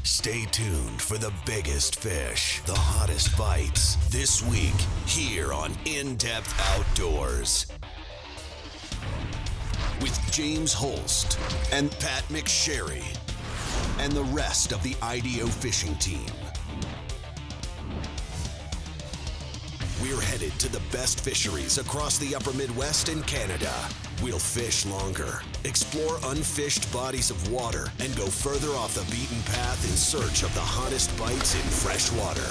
Stay tuned for the biggest fish, the hottest bites, this week here on In-Depth Outdoors. With James Holst and Pat McSherry and the rest of the IDO fishing team. We're headed to the best fisheries across the upper Midwest and Canada. We'll fish longer, explore unfished bodies of water, and go further off the beaten path in search of the hottest bites in fresh water.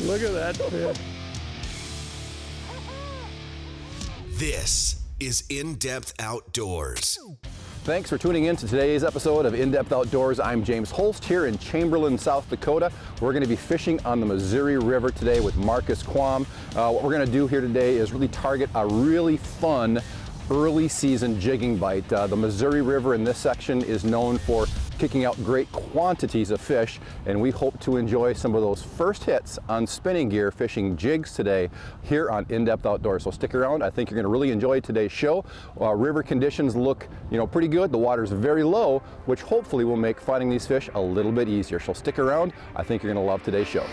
Look at that fish. This is In-Depth Outdoors. Thanks for tuning in to today's episode of In-Depth Outdoors. I'm James Holst here in Chamberlain, South Dakota. We're going to be fishing on the Missouri River today with Marcus Quam. What we're going to do here today is really target a really fun early season jigging bite. The Missouri River in this section is known for kicking out great quantities of fish, and we hope to enjoy some of those first hits on spinning gear fishing jigs today here on In-Depth Outdoors. So stick around. I think you're going to really enjoy today's show. River conditions look, pretty good. The water's very low, which hopefully will make finding these fish a little bit easier. So stick around. I think you're going to love today's show.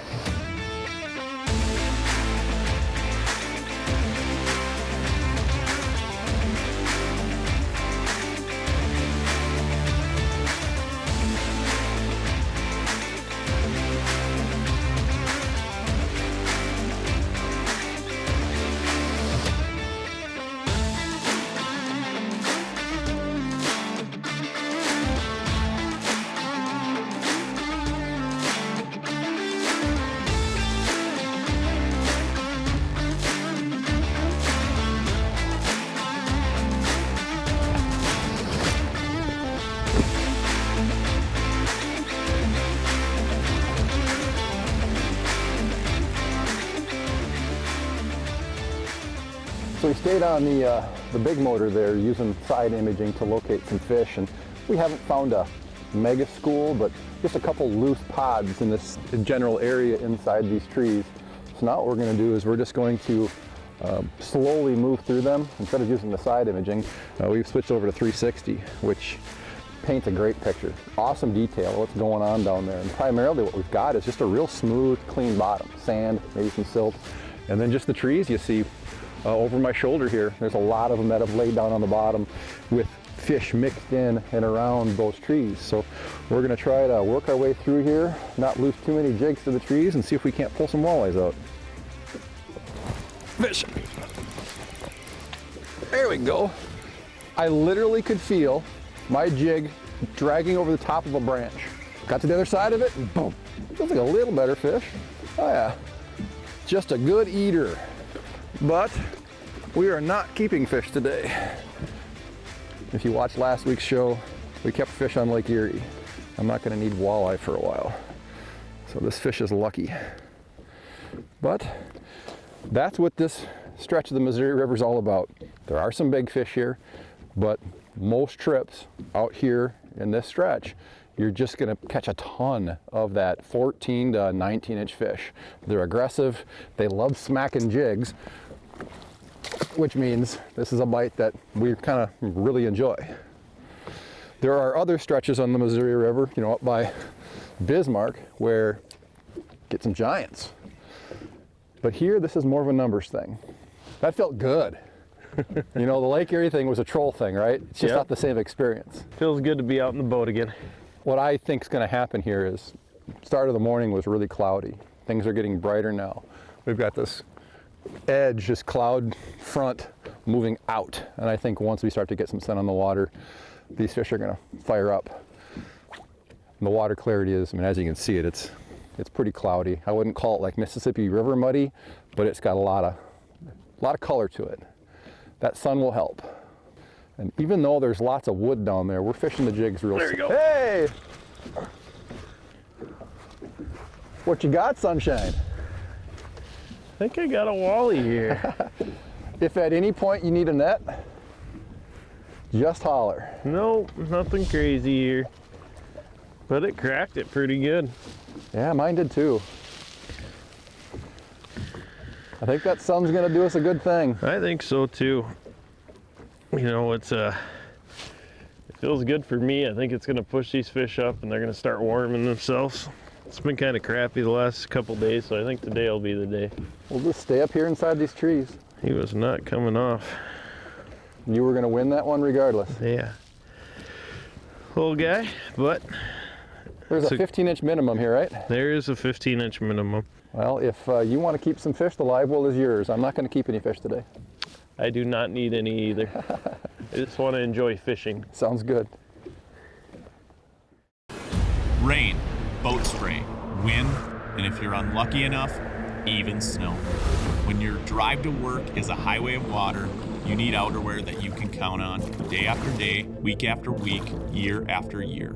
So we stayed on the big motor there using side imaging to locate some fish, and we haven't found a mega school, but just a couple loose pods in this general area inside these trees. So now what we're going to do is we're just going to slowly move through them. Instead of using the side imaging, we've switched over to 360, which paints a great picture. Awesome detail of what's going on down there. And primarily what we've got is just a real smooth, clean bottom. Sand, maybe some silt, and then just the trees you see over my shoulder here. There's a lot of them that have laid down on the bottom with fish mixed in and around those trees. So we're going to try to work our way through here, not lose too many jigs to the trees, and see if we can't pull some walleyes out. Fish! There we go. I literally could feel my jig dragging over the top of a branch. Got to the other side of it, and boom! Feels like a little better fish. Oh yeah, just a good eater. But we are not keeping fish today. If you watched last week's show, we kept fish on Lake Erie. I'm not going to need walleye for a while. So this fish is lucky. But that's what this stretch of the Missouri River is all about. There are some big fish here, but most trips out here in this stretch, you're just going to catch a ton of that 14 to 19 inch fish. They're aggressive. They love smacking jigs, which means this is a bite that we kind of really enjoy. There are other stretches on the Missouri River, up by Bismarck, where get some giants. But here, this is more of a numbers thing. That felt good. The Lake Erie thing was a troll thing, right? It's just not the same experience. Feels good to be out in the boat again. What I think is going to happen here is, start of the morning was really cloudy. Things are getting brighter now. We've got this edge, this cloud front moving out, and I think once we start to get some sun on the water, these fish are going to fire up. And the water clarity is, as you can see it's pretty cloudy. I wouldn't call it like Mississippi River muddy, but it's got a lot of color to it. That sun will help. And even though there's lots of wood down there, we're fishing the jigs real. There you go. Hey! What you got, sunshine? I think I got a walleye here. If at any point you need a net, just holler. Nope, nothing crazy here. But it cracked it pretty good. Yeah, mine did too. I think that sun's gonna do us a good thing. I think so too. You know, it's Feels good for me. I think it's gonna push these fish up and they're gonna start warming themselves. It's been kind of crappy the last couple days, so I think today will be the day. We'll just stay up here inside these trees. He was not coming off. You were gonna win that one regardless. Yeah. Little guy, but there's a 15-inch minimum here, right? There is a 15-inch minimum. Well, if you want to keep some fish, the live well is yours. I'm not going to keep any fish today. I do not need any either. I just want to enjoy fishing. Sounds good. Rain, boat spray, wind, and if you're unlucky enough, even snow. When your drive to work is a highway of water, you need outerwear that you can count on day after day, week after week, year after year.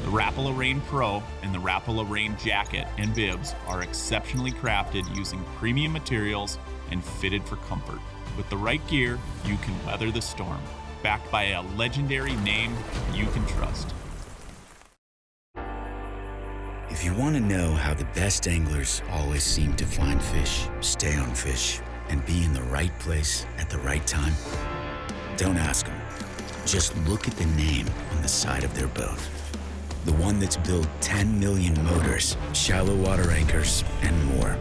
The Rapala Rain Pro and the Rapala Rain Jacket and bibs are exceptionally crafted using premium materials and fitted for comfort. With the right gear, you can weather the storm, backed by a legendary name you can trust. If you want to know how the best anglers always seem to find fish, stay on fish, and be in the right place at the right time, don't ask them. Just look at the name on the side of their boat. The one that's built 10 million motors, shallow water anchors, and more.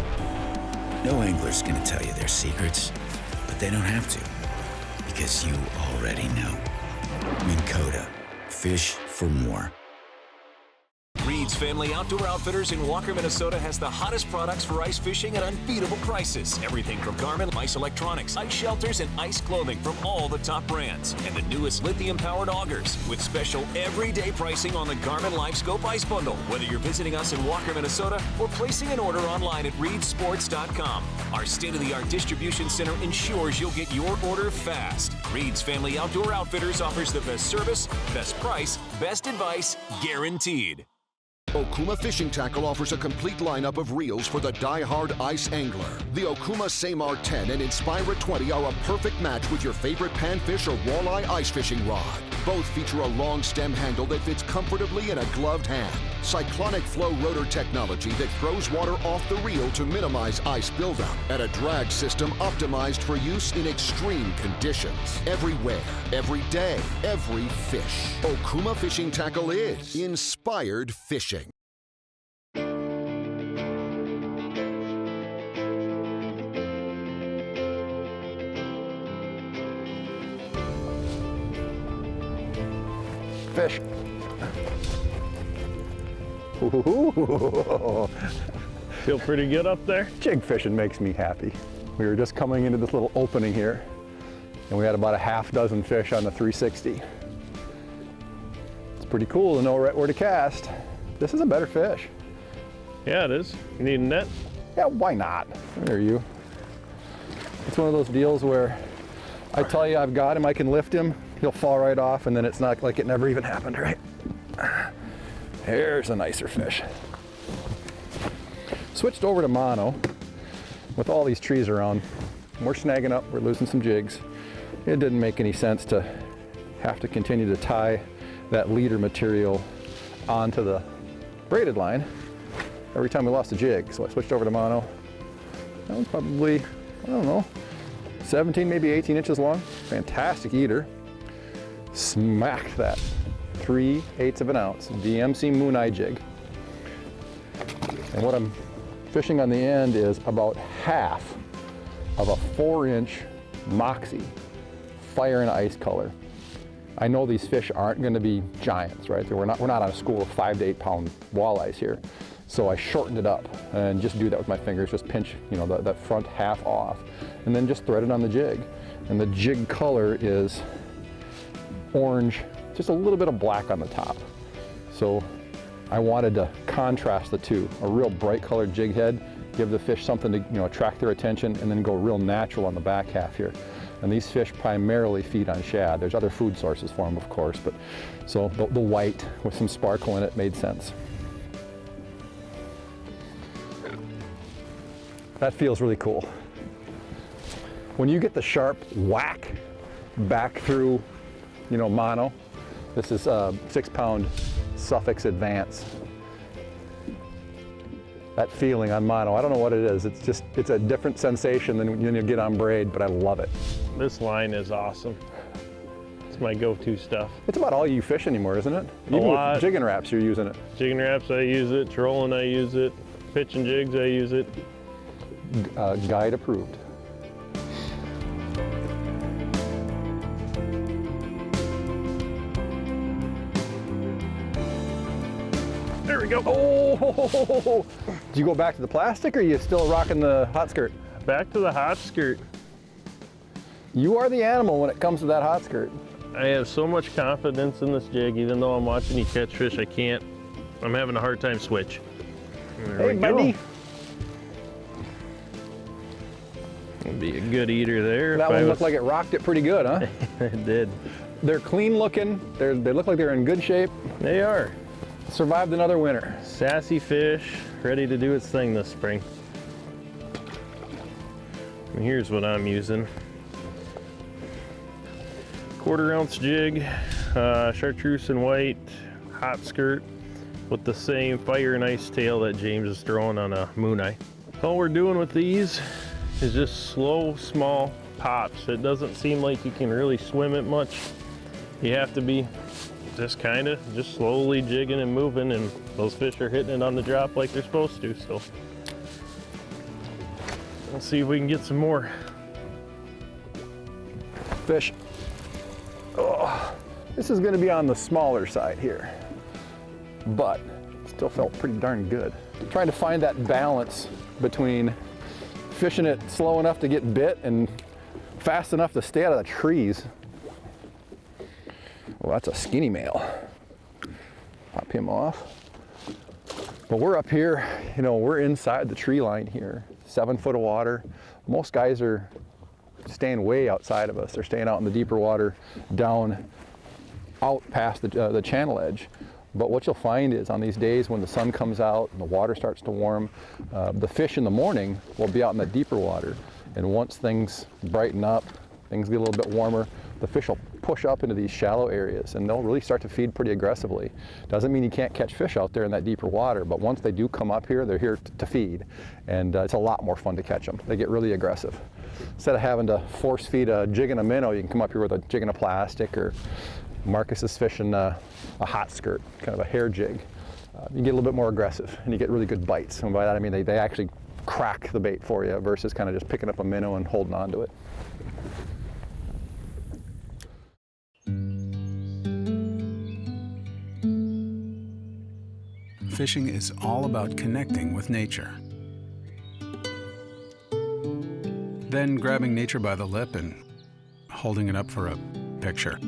No angler's gonna tell you their secrets, but they don't have to, because you already know. Minn Kota, fish for more. Reed's Family Outdoor Outfitters in Walker, Minnesota has the hottest products for ice fishing at unbeatable prices. Everything from Garmin, ice electronics, ice shelters, and ice clothing from all the top brands. And the newest lithium-powered augers with special everyday pricing on the Garmin LiveScope Ice Bundle. Whether you're visiting us in Walker, Minnesota, or placing an order online at reedsports.com. Our state-of-the-art distribution center ensures you'll get your order fast. Reed's Family Outdoor Outfitters offers the best service, best price, best advice, guaranteed. Okuma Fishing Tackle offers a complete lineup of reels for the die-hard ice angler. The Okuma Samar 10 and Inspira 20 are a perfect match with your favorite panfish or walleye ice fishing rod. Both feature a long stem handle that fits comfortably in a gloved hand. Cyclonic flow rotor technology that throws water off the reel to minimize ice buildup. And a drag system optimized for use in extreme conditions. Everywhere, every day, every fish. Okuma Fishing Tackle is inspired fishing. Fish. Feel pretty good up there? Jig fishing makes me happy. We were just coming into this little opening here, and we had about a half dozen fish on the 360. It's pretty cool to know right where to cast. This is a better fish. Yeah, it is. You need a net? Yeah, why not? There you. It's one of those deals where I tell you I've got him, I can lift him, he'll fall right off, and then it's not like it never even happened, right? Here's a nicer fish. Switched over to mono with all these trees around. We're snagging up, we're losing some jigs. It didn't make any sense to have to continue to tie that leader material onto the braided line every time we lost a jig. So I switched over to mono. That one's probably, I don't know, 17, maybe 18 inches long. Fantastic eater. Smacked that 3/8 of an ounce DMC Moon Eye jig. And what I'm fishing on the end is about half of a 4-inch Moxie fire and ice color. I know these fish aren't going to be giants, right? We're not on a school of 5 to 8 pound walleyes here. So I shortened it up and just do that with my fingers, just pinch, that front half off, and then just thread it on the jig. And the jig color is orange, just a little bit of black on the top. So I wanted to contrast the two, a real bright colored jig head, give the fish something to attract their attention, and then go real natural on the back half here. And these fish primarily feed on shad. There's other food sources for them, of course, but so the white with some sparkle in it made sense. That feels really cool. When you get the sharp whack back through, mono, this is a 6-pound Suffix Advance. That feeling on mono, I don't know what it is. It's a different sensation than when you get on braid, but I love it. This line is awesome. It's That's my go-to stuff. It's about all you fish anymore, isn't it? Even lot. with jigging wraps, you're using it. Jigging wraps, I use it. Trolling, I use it. Pitching jigs, I use it. Guide approved. There we go. Oh! Did you go back to the plastic, or are you still rocking the hot skirt? Back to the hot skirt. You are the animal when it comes to that hot skirt. I have so much confidence in this jig, even though I'm watching you catch fish, I can't. I'm having a hard time switch. There Hey, we buddy. go. It'll be a good eater there. That one looked like it rocked it pretty good, huh? It did. They're clean looking. They look like they're in good shape. They are. Survived another winter. Sassy fish, ready to do its thing this spring. And here's what I'm using. 1/4 ounce jig, chartreuse and white, hot skirt with the same fire and ice tail that James is throwing on a moon eye. All we're doing with these is just slow, small pops. It doesn't seem like you can really swim it much. You have to be just kind of just slowly jigging and moving, and those fish are hitting it on the drop like they're supposed to. So let's see if we can get some more Fish. Oh, this is going to be on the smaller side here, but still felt pretty darn good. Trying to find that balance between fishing it slow enough to get bit and fast enough to stay out of the trees. Well, that's a skinny male. Pop him off. But we're up here, you know, we're inside the tree line here. 7 foot of water. Most guys are staying way outside of us. They're staying out in the deeper water, down out past the channel edge. But what you'll find is on these days when the sun comes out and the water starts to warm, the fish in the morning will be out in the deeper water. And once things brighten up, things get a little bit warmer, the fish will push up into these shallow areas and they'll really start to feed pretty aggressively. Doesn't mean you can't catch fish out there in that deeper water, but once they do come up here, they're here to feed. And it's a lot more fun to catch them. They get really aggressive. Instead of having to force feed a jig and a minnow, you can come up here with a jig and a plastic, or Marcus is fishing a hot skirt, kind of a hair jig. You get a little bit more aggressive and you get really good bites. And by that I mean they actually crack the bait for you versus kind of just picking up a minnow and holding on to it. Fishing is all about connecting with nature. Then grabbing nature by the lip and holding it up for a picture.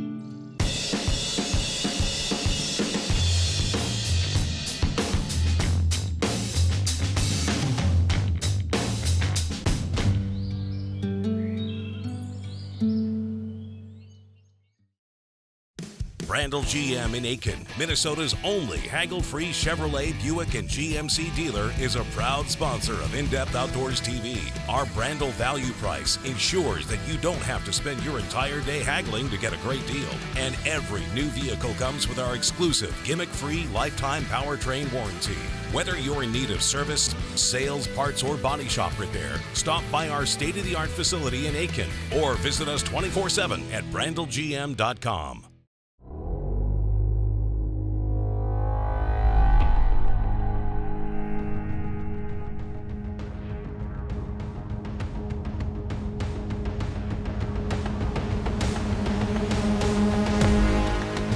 Brandel GM in Aiken, Minnesota's only haggle-free Chevrolet, Buick, and GMC dealer, is a proud sponsor of In-Depth Outdoors TV. Our Brandel value price ensures that you don't have to spend your entire day haggling to get a great deal. And every new vehicle comes with our exclusive gimmick-free lifetime powertrain warranty. Whether you're in need of service, sales, parts, or body shop repair, stop by our state-of-the-art facility in Aiken or visit us 24/7 at brandelgm.com.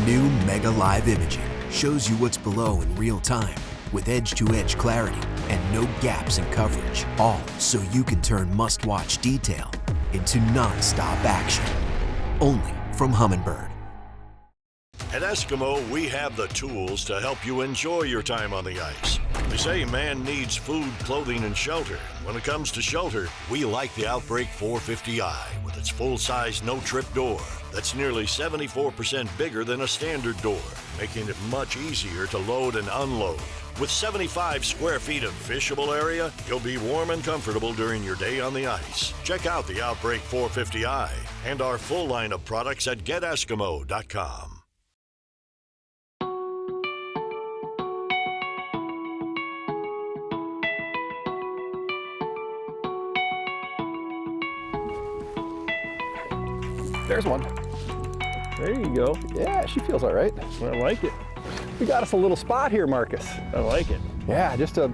New Mega Live Imaging shows you what's below in real time with edge-to-edge clarity and no gaps in coverage, all so you can turn must-watch detail into non-stop action. Only from Humminbird. At Eskimo, we have the tools to help you enjoy your time on the ice. They say man needs food, clothing, and shelter. When it comes to shelter, we like the Outbreak 450i with its full-size no-trip door. That's nearly 74% bigger than a standard door, making it much easier to load and unload. With 75 square feet of fishable area, you'll be warm and comfortable during your day on the ice. Check out the Outbreak 450i and our full line of products at geteskimo.com. There's one. There you go. Yeah, she feels all right. I like it. We got us a little spot here, Marcus. I like it. Yeah, just a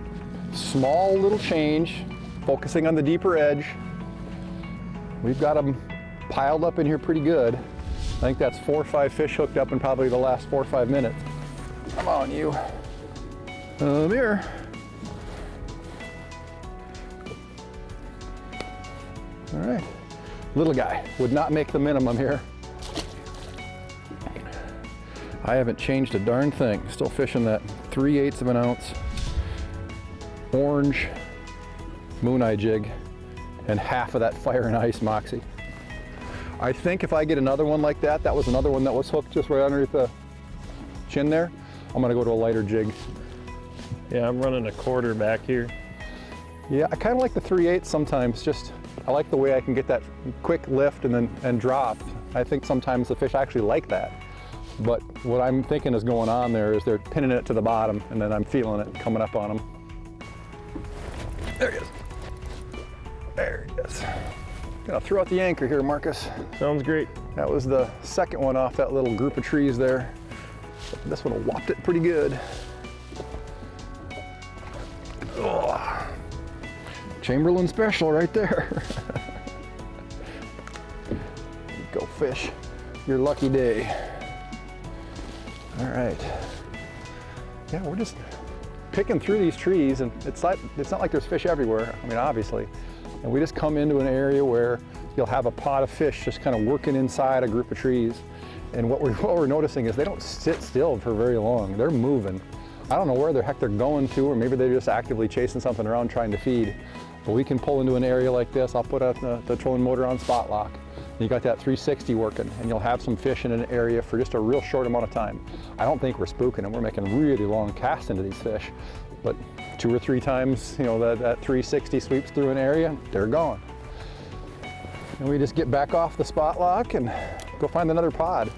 small little change, focusing on the deeper edge. We've got them piled up in here pretty good. I think that's 4 or 5 fish hooked up in probably the last 4 or 5 minutes. Come on, you. Come here. All right. Little guy would not make the minimum here. I haven't changed a darn thing. Still fishing that 3/8 of an ounce orange moon eye jig and half of that fire and ice moxie. I think if I get another one like that, that was another one that was hooked just right underneath the chin there, I'm gonna go to a lighter jig. Yeah, I'm running a quarter back here. Yeah, I kind of like the 3/8 sometimes. Just I like the way I can get that quick lift and drop. I think sometimes the fish actually like that. But what I'm thinking is going on there is they're pinning it to the bottom, and then I'm feeling it coming up on them. There he is. There he is. Gonna throw out the anchor here, Marcus. Sounds great. That was the second one off that little group of trees there. This one whopped it pretty good. Oh. Chamberlain special right there. Go fish your lucky day. All right. Yeah, we're just picking through these trees, and it's not like there's fish everywhere. I mean, obviously. And we just come into an area where you'll have a pod of fish just kind of working inside a group of trees. And what we're noticing is they don't sit still for very long. They're moving. I don't know where the heck they're going to, or maybe they're just actively chasing something around trying to feed. But we can pull into an area like this. I'll put the trolling motor on spot lock. You got that 360 working, and you'll have some fish in an area for just a real short amount of time. I don't think we're spooking them. We're making really long casts into these fish. But 2 or 3 times, you know, that 360 sweeps through an area, they're gone. And we just get back off the spot lock and go find another pod.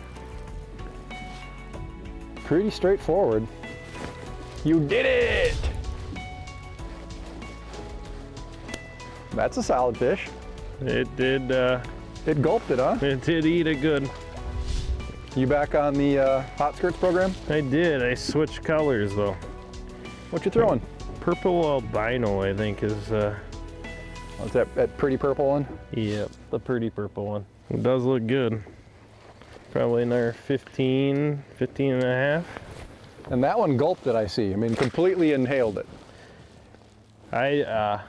Pretty straightforward. You did it! That's a solid fish. It did. It gulped it, huh? It did eat it good. You back on the hot skirts program? I did. I switched colors though. What you throwing? Purple albino, I think, is. What's that pretty purple one? Yep, the pretty purple one. It does look good. Probably another 15 and a half. And that one gulped it, I see. I mean, completely inhaled it.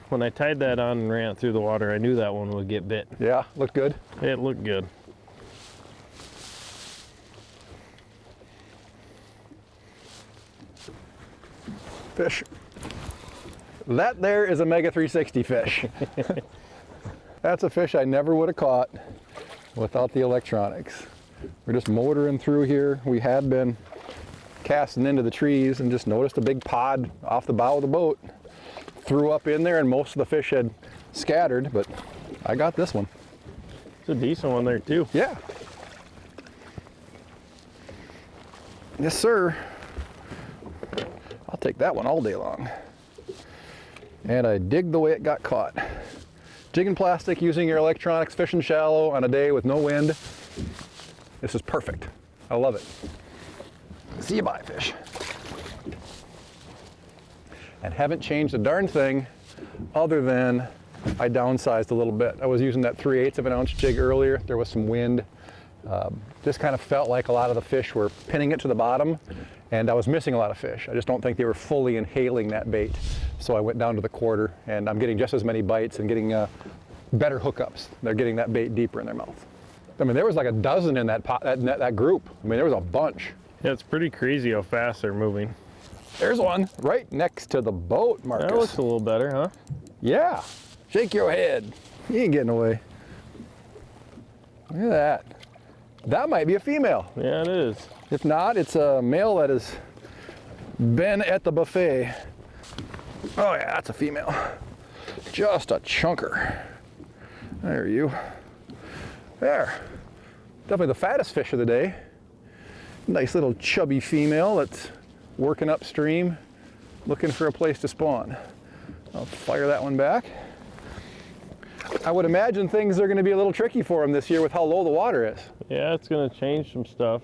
When I tied that on and ran it through the water, I knew that one would get bit. Yeah, looked good? It looked good. Fish. That there is a Mega 360 fish. That's a fish I never would have caught without the electronics. We're just motoring through here. We had been casting into the trees and just noticed a big pod off the bow of the boat. Threw up in there, and most of the fish had scattered, but I got this one. It's a decent one there too. Yeah. Yes, sir. I'll take that one all day long. And I dig the way it got caught. Jigging plastic, using your electronics, fishing shallow on a day with no wind. This is perfect. I love it. See you bye, fish. And haven't changed a darn thing other than I downsized a little bit. I was using that 3/8 of an ounce jig earlier. There was some wind. Just kind of felt like a lot of the fish were pinning it to the bottom, and I was missing a lot of fish. I just don't think they were fully inhaling that bait. So I went down to the quarter, and I'm getting just as many bites and getting better hookups. They're getting that bait deeper in their mouth. I mean, there was like a dozen in that group. I mean, there was a bunch. Yeah, it's pretty crazy how fast they're moving. There's one right next to the boat, Marcus. That looks a little better, huh? Yeah. Shake your head. You ain't getting away. Look at that. That might be a female. Yeah, it is. If not, it's a male that has been at the buffet. Oh yeah, that's a female. Just a chunker. There you. There. Definitely the fattest fish of the day. Nice little chubby female that's working upstream, looking for a place to spawn. I'll fire that one back. I would imagine things are going to be a little tricky for him this year with how low the water is. Yeah, it's going to change some stuff.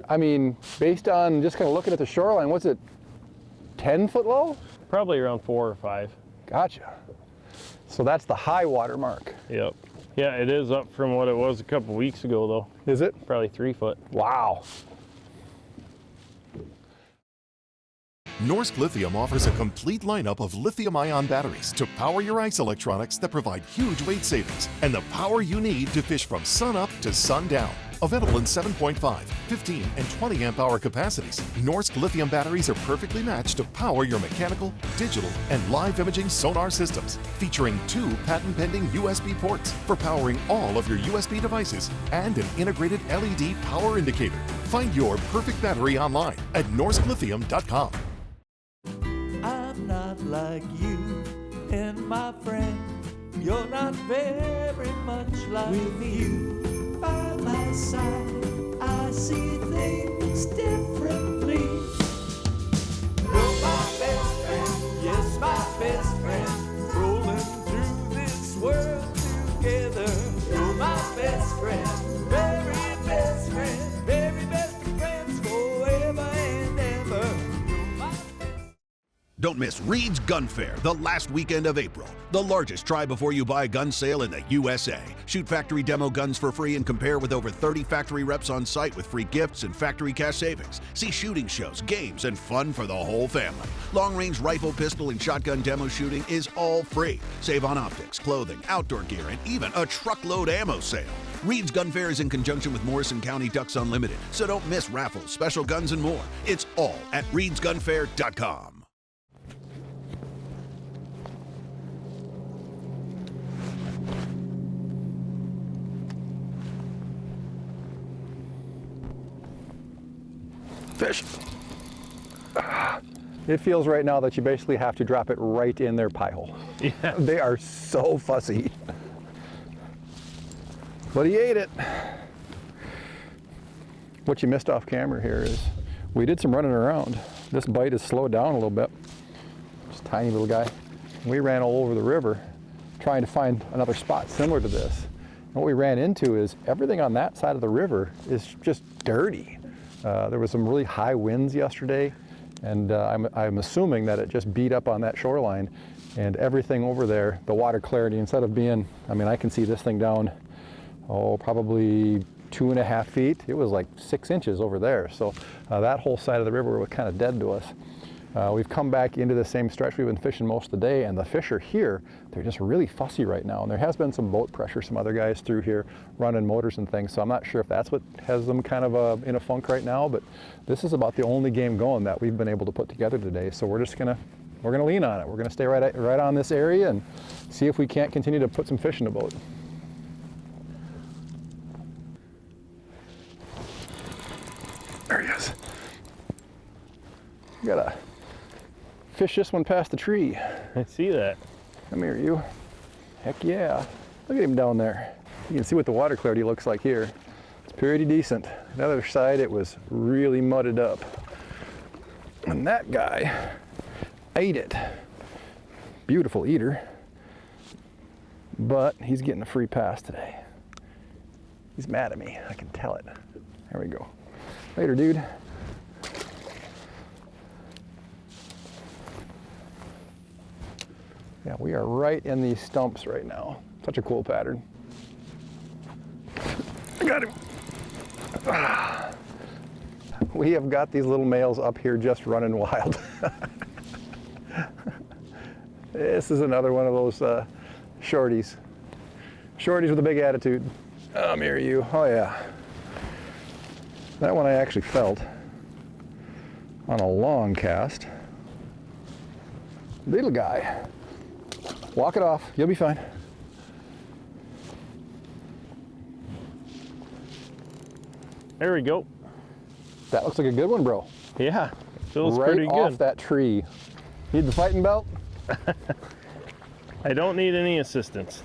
I mean, based on just kind of looking at the shoreline, what's it, 10 foot low? Probably around 4 or 5. Gotcha. So that's the high water mark. Yep. Yeah, it is up from what it was a couple weeks ago, though. Is it? Probably 3 foot. Wow. Norsk Lithium offers a complete lineup of lithium-ion batteries to power your ice electronics that provide huge weight savings and the power you need to fish from sunup to sundown. Available in 7.5, 15, and 20 amp hour capacities, Norsk Lithium batteries are perfectly matched to power your mechanical, digital, and live imaging sonar systems, featuring 2 patent-pending USB ports for powering all of your USB devices and an integrated LED power indicator. Find your perfect battery online at norsklithium.com. I'm not like you and my friend. You're not very much like you. By my side, I see things differently. You're my best friend, yes, my best friend. Rolling through this world together. You're my best friend, very best friend, very best of friends forever and ever. Don't miss Reed's Gun Fair, the last weekend of April. The largest try-before-you-buy gun sale in the USA. Shoot factory demo guns for free and compare with over 30 factory reps on site with free gifts and factory cash savings. See shooting shows, games, and fun for the whole family. Long-range rifle, pistol, and shotgun demo shooting is all free. Save on optics, clothing, outdoor gear, and even a truckload ammo sale. Reed's Gun Fair is in conjunction with Morrison County Ducks Unlimited, so don't miss raffles, special guns, and more. It's all at reedsgunfair.com. Fish. It feels right now that you basically have to drop it right in their pie hole. Yeah. They are so fussy. But he ate it. What you missed off camera here is we did some running around. This bite has slowed down a little bit. Just a tiny little guy. We ran all over the river trying to find another spot similar to this. And what we ran into is everything on that side of the river is just dirty. There was some really high winds yesterday, and I'm assuming that it just beat up on that shoreline, and everything over there, the water clarity, instead of being, I mean, I can see this thing down, probably 2.5 feet. It was like 6 inches over there. So that whole side of the river was kind of dead to us. We've come back into the same stretch we've been fishing most of the day, and the fish are here. They're just really fussy right now, and there has been some boat pressure, some other guys through here running motors and things, so I'm not sure if that's what has them kind of in a funk right now, but this is about the only game going that we've been able to put together today, so we're gonna lean on it. We're gonna stay right on this area and see if we can't continue to put some fish in the boat. There he is. Gotta fish this one past the tree. I see that. Come here, you. Heck yeah. Look at him down there. You can see what the water clarity looks like here. It's pretty decent. The other side, it was really mudded up. And that guy ate it. Beautiful eater. But he's getting a free pass today. He's mad at me. I can tell it. There we go. Later, dude. Yeah, we are right in these stumps right now. Such a cool pattern. I got him. We have got these little males up here just running wild. This is another one of those shorties. Shorties with a big attitude. Come here, you. Oh yeah. That one I actually felt on a long cast. Little guy. Walk it off, you'll be fine. There we go. That looks like a good one, bro. Yeah, feels right pretty good. off that tree. Need the fighting belt? I don't need any assistance.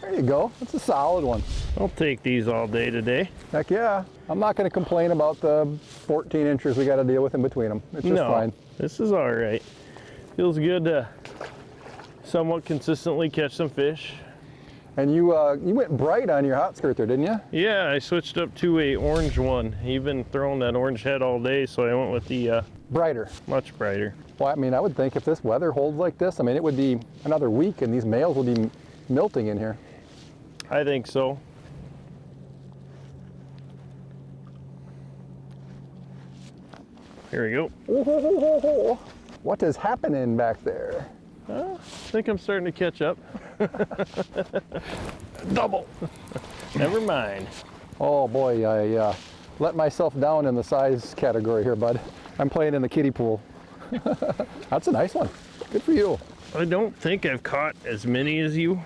There you go, that's a solid one. I'll take these all day today. Heck yeah. I'm not gonna complain about the 14 inches we gotta deal with in between them. It's just fine. This is all right. Feels good to somewhat consistently catch some fish. And you went bright on your hot skirt there, didn't you? Yeah, I switched up to a orange one. You've been throwing that orange head all day, so I went with the brighter. Much brighter. Well, I mean, I would think if this weather holds like this, I mean, it would be another week and these males will be milting in here. I think so. Here we go. Oh, what is happening back there? I think I'm starting to catch up. Double. Never mind. Oh boy, I let myself down in the size category here, bud. I'm playing in the kiddie pool. That's a nice one. Good for you. I don't think I've caught as many as you,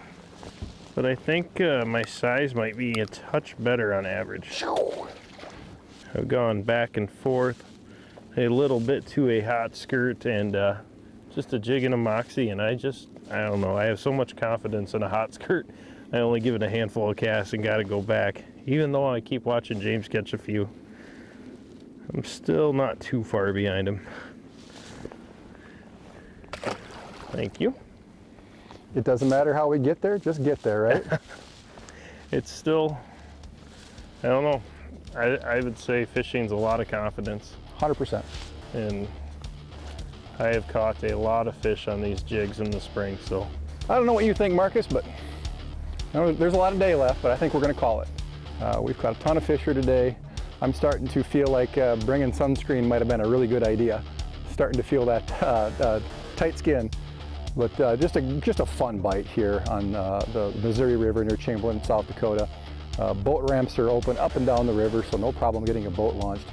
but I think my size might be a touch better on average. I've gone back and forth a little bit to a hot skirt and just a jig and a moxie, and I don't know, I have so much confidence in a hot skirt. I only give it a handful of casts and got to go back. Even though I keep watching James catch a few, I'm still not too far behind him. Thank you. It doesn't matter how we get there, just get there, right? It's still, I don't know, I would say fishing's a lot of confidence. 100%. And I have caught a lot of fish on these jigs in the spring, so. I don't know what you think, Marcus, but there's a lot of day left, but I think we're gonna call it. We've caught a ton of fish here today. I'm starting to feel like bringing sunscreen might have been a really good idea. Starting to feel that tight skin. But just a fun bite here on the Missouri River near Chamberlain, South Dakota. Boat ramps are open up and down the river, so no problem getting a boat launched.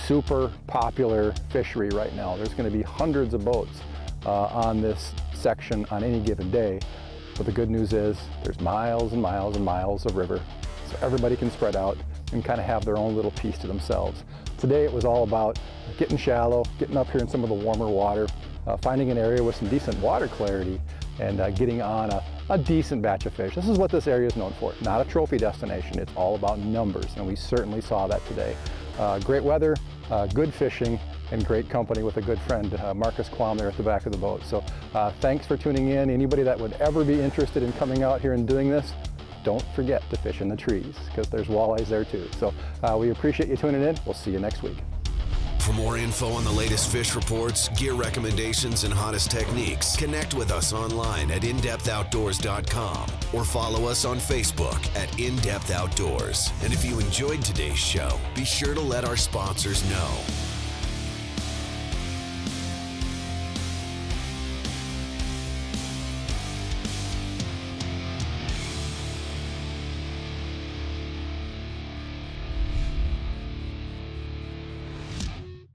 Super popular fishery right now. There's going to be hundreds of boats on this section on any given day. But the good news is there's miles and miles and miles of river, so everybody can spread out and kind of have their own little piece to themselves. Today it was all about getting shallow, getting up here in some of the warmer water, finding an area with some decent water clarity, and getting on a decent batch of fish. This is what this area is known for. Not a trophy destination, it's all about numbers, and we certainly saw that today. Great weather, good fishing, and great company with a good friend, Marcus Quam, there at the back of the boat. So thanks for tuning in. Anybody that would ever be interested in coming out here and doing this, don't forget to fish in the trees, because there's walleyes there too. So we appreciate you tuning in. We'll see you next week. For more info on the latest fish reports, gear recommendations, and hottest techniques, connect with us online at indepthoutdoors.com or follow us on Facebook at In Depth Outdoors. And if you enjoyed today's show, be sure to let our sponsors know.